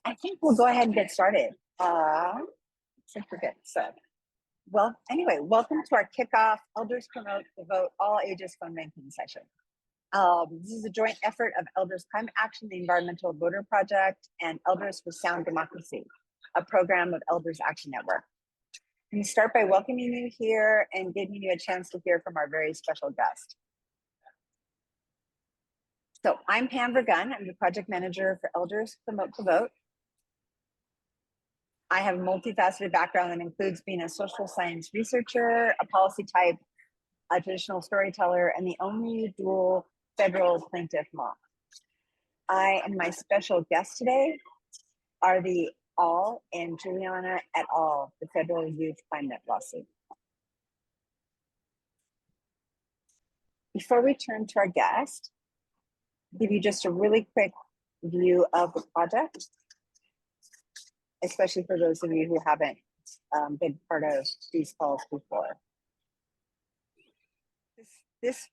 I think we'll go ahead and get started. Since we're good. So, well, anyway, welcome to our kickoff Elders Promote the Vote All Ages Phone Banking session. This is a joint effort of Elders Climate Action, the Environmental Voter Project, and Elders for Sound Democracy, a program of Elders Action Network. Let me start by welcoming you here and giving you a chance to hear from our very special guest. So I'm Pam Vergun. I'm the project manager for Elders Promote the Vote. I have a multifaceted background that includes being a social science researcher, a policy type, a traditional storyteller, and the only dual federal plaintiff mom. I and my special guest today are the All and Juliana et al., the federal youth climate lawsuit. Before we turn to our guest, I'll give you just a really quick view of the project, especially for those of you who haven't been part of these calls before. This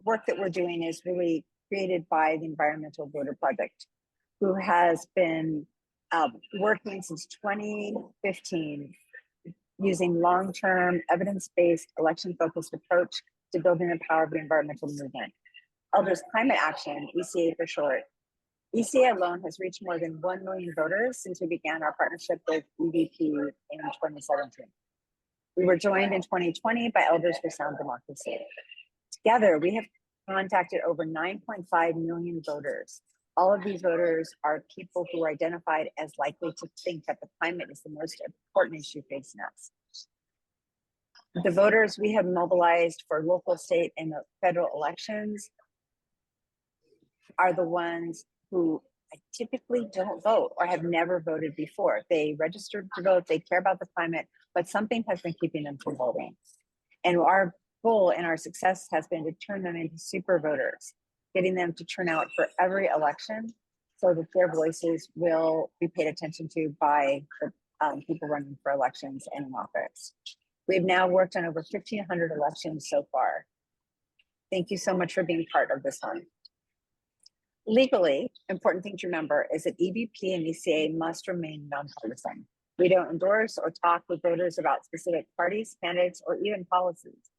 work that we're doing is really created by the Environmental Voter Project, who has been working since 2015 using long-term evidence-based election-focused approach to building the power of the environmental movement. Elders Climate Action, ECA for short. ECA alone has reached more than 1 million voters since we began our partnership with EVP in 2017. We were joined in 2020 by Elders for Sound Democracy. Together, we have contacted over 9.5 million voters. All of these voters are people who are identified as likely to think that the climate is the most important issue facing us. The voters we have mobilized for local, state, and federal elections are the ones who typically don't vote or have never voted before. They registered to vote, they care about the climate, but something has been keeping them from voting. And our goal and our success has been to turn them into super voters, getting them to turn out for every election so that their voices will be paid attention to by the people running for elections and in office. We've now worked on over 1,500 elections so far. Thank you so much for being part of this one. Legally, important thing to remember is that EVP and ECA must remain nonpartisan. We don't endorse or talk with voters about specific parties, candidates, or even policies.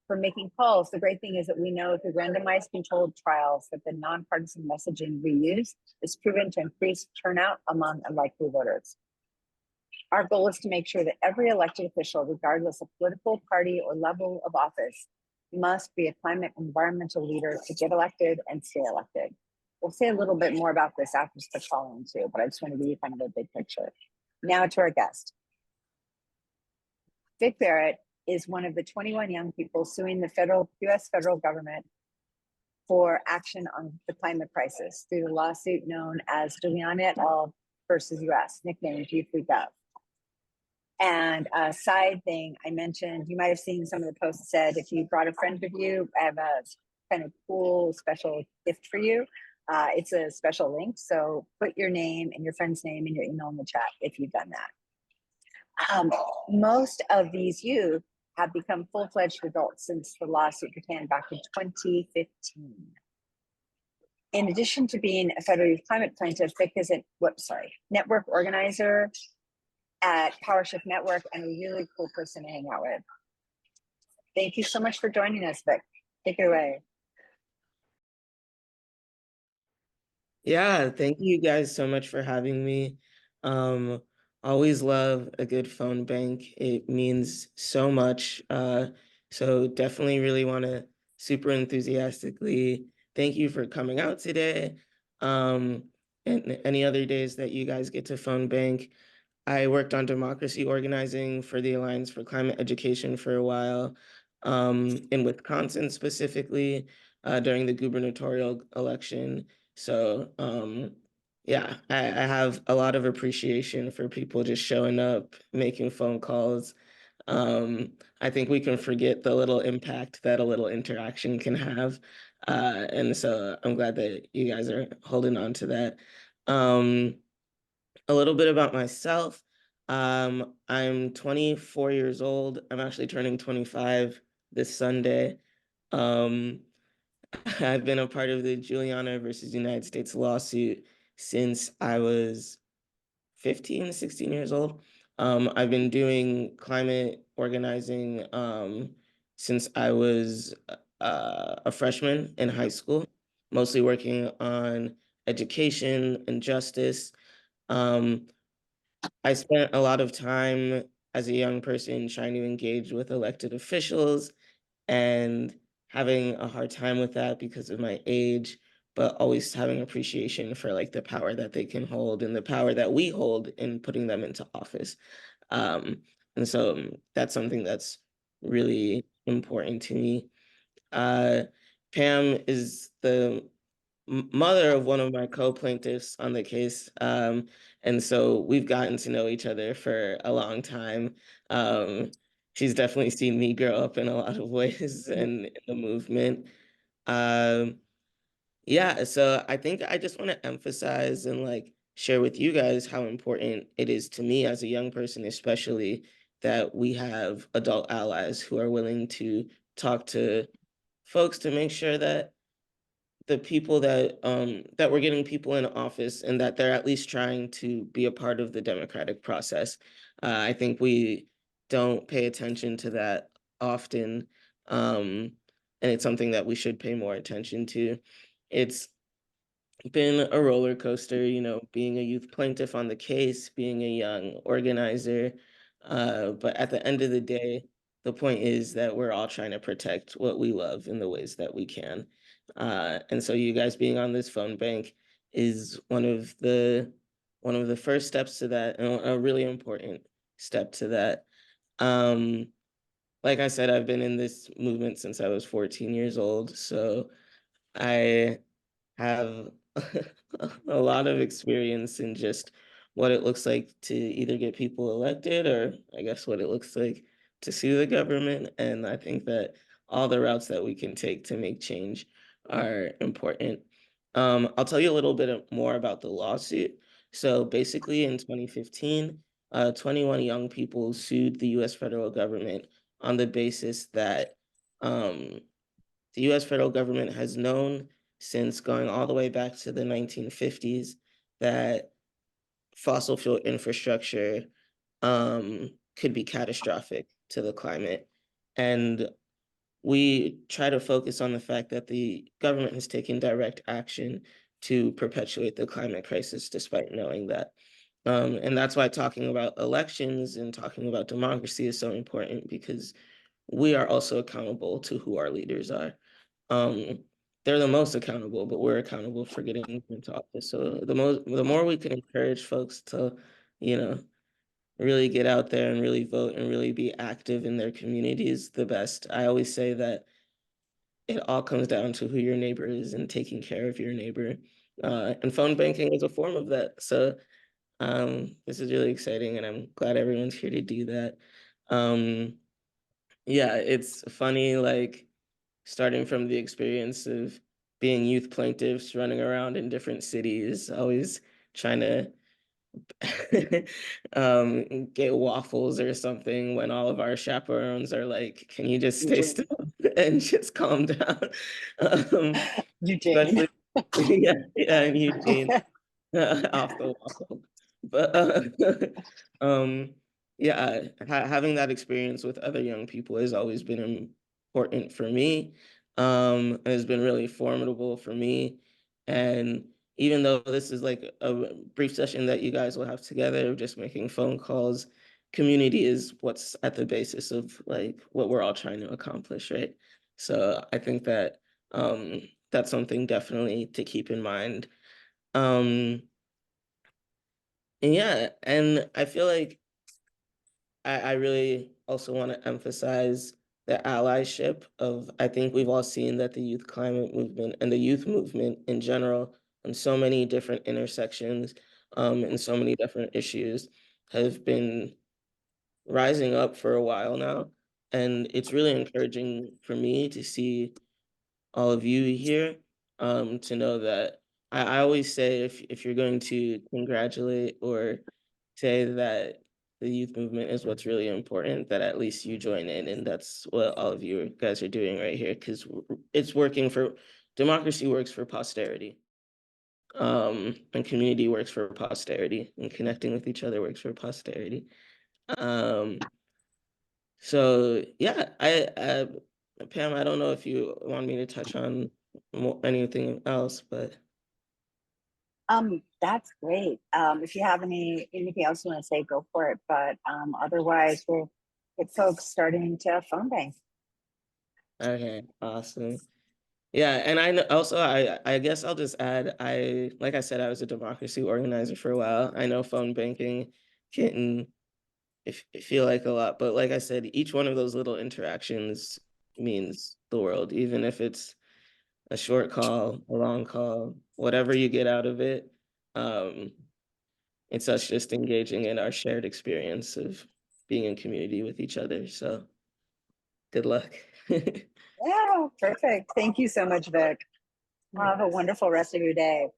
For making calls, the great thing is that we know through randomized controlled trials that the nonpartisan messaging we use is proven to increase turnout among unlikely voters. Our goal is to make sure that every elected official, regardless of political party or level of office, must be a climate environmental leader to get elected and stay elected. We'll say a little bit more about this after the following too, but I just want to give you kind of a big picture. Now to our guest. Vic Barrett is one of the 21 young people suing the US federal government for action on the climate crisis through the lawsuit known as Juliana et al. Versus US, nicknamed G3Gov. And a side thing I mentioned, you might have seen some of the posts said, if you brought a friend with you, I have a kind of cool special gift for you. It's a special link. So put your name and your friend's name and your email in the chat if you've done that. Most of these youth have become full-fledged adults since the lawsuit began back in 2015. In addition to being a federal youth climate plaintiff, Vic is a network organizer at PowerShift Network and a really cool person to hang out with. Thank you so much for joining us, Vic. Take it away. Yeah, thank you guys so much for having me. Always love a good phone bank. It means so much. So definitely really want to super enthusiastically thank you for coming out today. And any other days that you guys get to phone bank. I worked on democracy organizing for the Alliance for Climate Education for a while, in Wisconsin specifically, during the gubernatorial election. So yeah, I have a lot of appreciation for people just showing up, making phone calls. I think we can forget the little impact that a little interaction can have. And so I'm glad that you guys are holding on to that. A little bit about myself. I'm 24 years old. I'm actually turning 25 this Sunday. I've been a part of the Juliana versus United States lawsuit since I was 15, 16 years old. I've been doing climate organizing since I was a freshman in high school, mostly working on education and justice. Um, I spent a lot of time as a young person trying to engage with elected officials and having a hard time with that because of my age, but always having appreciation for like the power that they can hold and the power that we hold in putting them into office. Um, and so that's something that's really important to me. Uh, Pam is the mother of one of my co-plaintiffs on the case. And so we've gotten to know each other for a long time. She's definitely seen me grow up in a lot of ways and in the movement. Um, yeah, so I think I just want to emphasize and like share with you guys how important it is to me as a young person, especially that we have adult allies who are willing to talk to folks to make sure that the people that we're getting people in office and that they're at least trying to be a part of the democratic process. I think we don't pay attention to that often, and it's something that we should pay more attention to. It's been a roller coaster, being a youth plaintiff on the case, being a young organizer. But at the end of the day, the point is that we're all trying to protect what we love in the ways that we can. And so you guys being on this phone bank is one of the first steps to that, and a really important step to that. Um, like I said, I've been in this movement since I was 14 years old, so I have a lot of experience in just what it looks like to either get people elected or I guess what it looks like to sue the government. And I think that all the routes that we can take to make change are important. I'll tell you a little bit more about the lawsuit. So basically in 2015, 21 young people sued the US federal government on the basis that um, the US federal government has known since going all the way back to the 1950s that fossil fuel infrastructure could be catastrophic to the climate. And we try to focus on the fact that the government has taken direct action to perpetuate the climate crisis despite knowing that. And that's why talking about elections and talking about democracy is so important because we are also accountable to who our leaders are. Um, they're the most accountable, but we're accountable for getting into office. So the more we can encourage folks to, you know, really get out there and really vote and really be active in their communities, the best. I always say that it all comes down to who your neighbor is and taking care of your neighbor. And phone banking is a form of that. So this is really exciting, and I'm glad everyone's here to do that. Um, yeah, it's funny, like starting from the experience of being youth plaintiffs, running around in different cities, always trying to get waffles or something when all of our chaperones are like, can you just stay Eugene. still and just calm down? Um, Eugene. especially, yeah, yeah, in Eugene. Off the wall. But um, yeah, having that experience with other young people has always been important for me. It has been really formidable for me. And even though this is like a brief session that you guys will have together, just making phone calls, community is what's at the basis of like what we're all trying to accomplish, right? So I think that that's something definitely to keep in mind. Um, and yeah, and I feel like I really also want to emphasize the allyship of, I think we've all seen that the youth climate movement and the youth movement in general on so many different intersections and so many different issues have been rising up for a while now. And it's really encouraging for me to see all of you here, to know that I always say if you're going to congratulate or say that the youth movement is what's really important, that at least you join in, and that's what all of you guys are doing right here, because it's working for democracy works for posterity. And community works for posterity, and connecting with each other works for posterity. Um, so yeah, Pam, I don't know if you want me to touch on anything else, but That's great. If you have anything else you want to say, go for it. But otherwise, we'll get folks starting to phone bank. okay, awesome. Yeah, and also I guess I'll just add, like I said, I was a democracy organizer for a while. I know phone banking can feel like a lot, but like I said, each one of those little interactions means the world, even if it's a short call, a long call, whatever you get out of it. Um, it's us just engaging in our shared experience of being in community with each other. So good luck. Yeah, perfect. Thank you so much, Vic. Have a wonderful rest of your day.